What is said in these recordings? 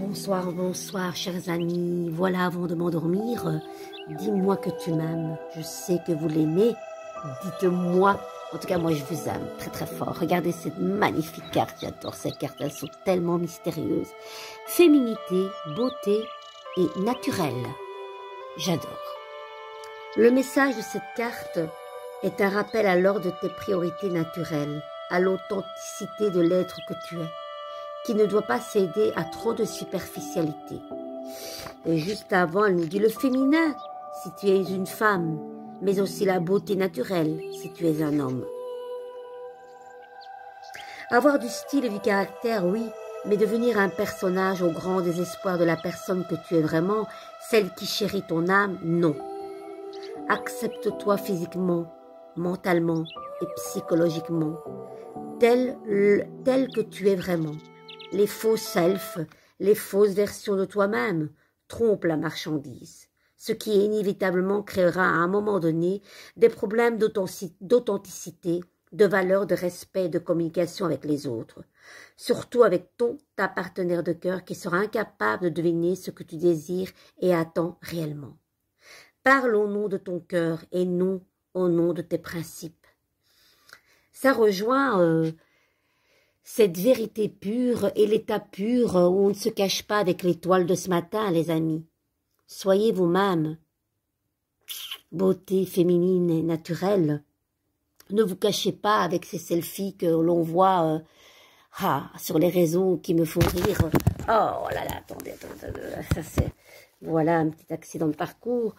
Bonsoir, bonsoir, chers amis. Voilà, avant de m'endormir, dis-moi que tu m'aimes. Je sais que vous l'aimez. Dites-moi. En tout cas, moi, je vous aime très, très fort. Regardez cette magnifique carte. J'adore ces cartes. Elles sont tellement mystérieuses. Féminité, beauté et naturel. J'adore. Le message de cette carte est un rappel alors de tes priorités naturelles, à l'authenticité de l'être que tu es, qui ne doit pas céder à trop de superficialité. Et juste avant, elle nous dit le féminin, si tu es une femme, mais aussi la beauté naturelle, si tu es un homme. Avoir du style et du caractère, oui, mais devenir un personnage au grand désespoir de la personne que tu es vraiment, celle qui chérit ton âme, non. Accepte-toi physiquement, mentalement et psychologiquement, tel que tu es vraiment. Les faux selfs, les fausses versions de toi-même trompent la marchandise, ce qui inévitablement créera à un moment donné des problèmes d'authenticité, de valeur, de respect et de communication avec les autres, surtout avec ta partenaire de cœur qui sera incapable de deviner ce que tu désires et attends réellement. Parle au nom de ton cœur et non au nom de tes principes. Ça rejoint cette vérité pure et l'état pur où on ne se cache pas avec l'étoile de ce matin, les amis. Soyez vous-même. Beauté féminine et naturelle. Ne vous cachez pas avec ces selfies que l'on voit sur les réseaux qui me font rire. Oh là là, attendez, ça c'est... Voilà un petit accident de parcours.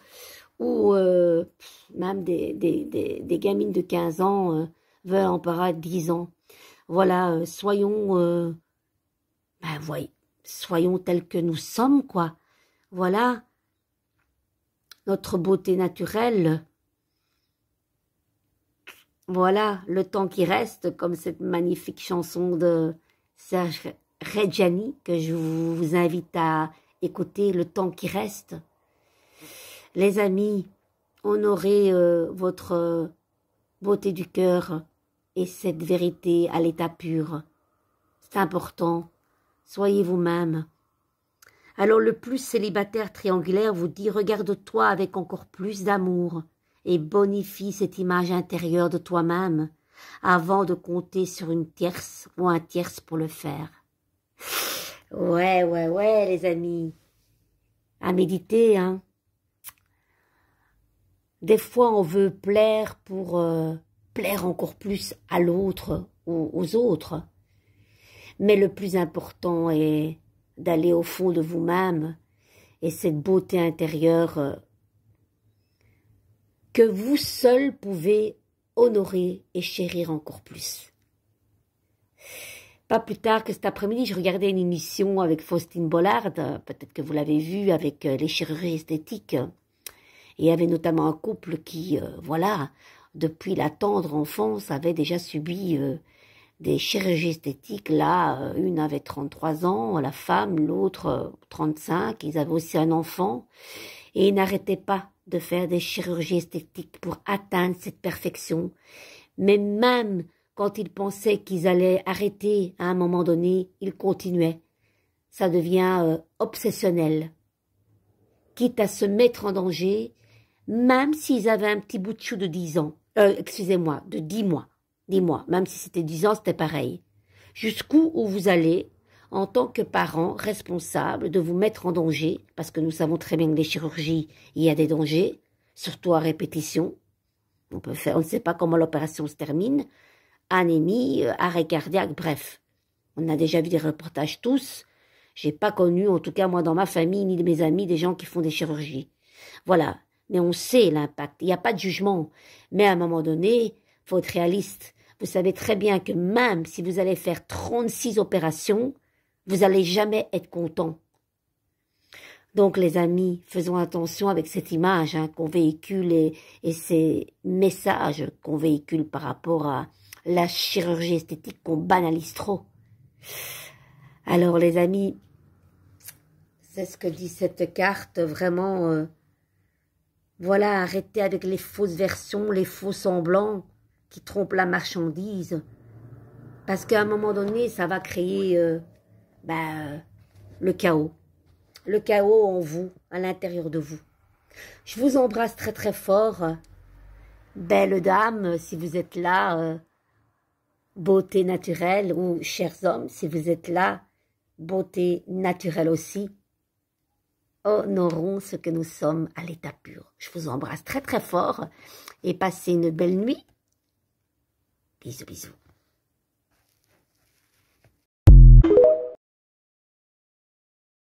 Ou même des gamines de 15 ans veulent en paraître 10 ans. Voilà, soyons tels que nous sommes, quoi. Voilà, notre beauté naturelle. Voilà, le temps qui reste, comme cette magnifique chanson de Serge Reggiani, que je vous invite à écouter, le temps qui reste. Les amis, honorez votre beauté du cœur et cette vérité à l'état pur. C'est important. Soyez vous-même. Alors le plus célibataire triangulaire vous dit « Regarde-toi avec encore plus d'amour et bonifie cette image intérieure de toi-même avant de compter sur une tierce ou un tierce pour le faire. » Ouais, les amis. À méditer, hein. Des fois, on veut plaire pour plaire encore plus à l'autre ou aux autres. Mais le plus important est d'aller au fond de vous-même et cette beauté intérieure que vous seul pouvez honorer et chérir encore plus. Pas plus tard que cet après-midi, je regardais une émission avec Faustine Bollard, peut-être que vous l'avez vue, avec les chirurgies esthétiques. Et il y avait notamment un couple qui, voilà, depuis la tendre enfance, avait déjà subi des chirurgies esthétiques. Là, une avait 33 ans, la femme, l'autre 35. Ils avaient aussi un enfant. Et ils n'arrêtaient pas de faire des chirurgies esthétiques pour atteindre cette perfection. Mais même quand ils pensaient qu'ils allaient arrêter à un moment donné, ils continuaient. Ça devient obsessionnel. Quitte à se mettre en danger, même s'ils avaient un petit bout de chou de 10 ans, de 10 mois, 10 mois, même si c'était 10 ans, c'était pareil. Jusqu'où vous allez, en tant que parent responsable, de vous mettre en danger, parce que nous savons très bien que les chirurgies, il y a des dangers, surtout à répétition. On ne sait pas comment l'opération se termine, anémie, arrêt cardiaque, bref. On a déjà vu des reportages tous. J'ai pas connu, en tout cas moi dans ma famille, ni de mes amis, des gens qui font des chirurgies. Voilà. Mais on sait l'impact. Il n'y a pas de jugement. Mais à un moment donné, faut être réaliste. Vous savez très bien que même si vous allez faire 36 opérations, vous n'allez jamais être content. Donc les amis, faisons attention avec cette image qu'on véhicule et ces messages qu'on véhicule par rapport à la chirurgie esthétique qu'on banalise trop. Alors les amis, c'est ce que dit cette carte, vraiment... Voilà, arrêtez avec les fausses versions, les faux semblants qui trompent la marchandise. Parce qu'à un moment donné, ça va créer le chaos en vous, à l'intérieur de vous. Je vous embrasse très très fort, belle dame, si vous êtes là, beauté naturelle, ou chers hommes, si vous êtes là, beauté naturelle aussi. Honorons ce que nous sommes à l'état pur. Je vous embrasse très très fort et passez une belle nuit. Bisous bisous.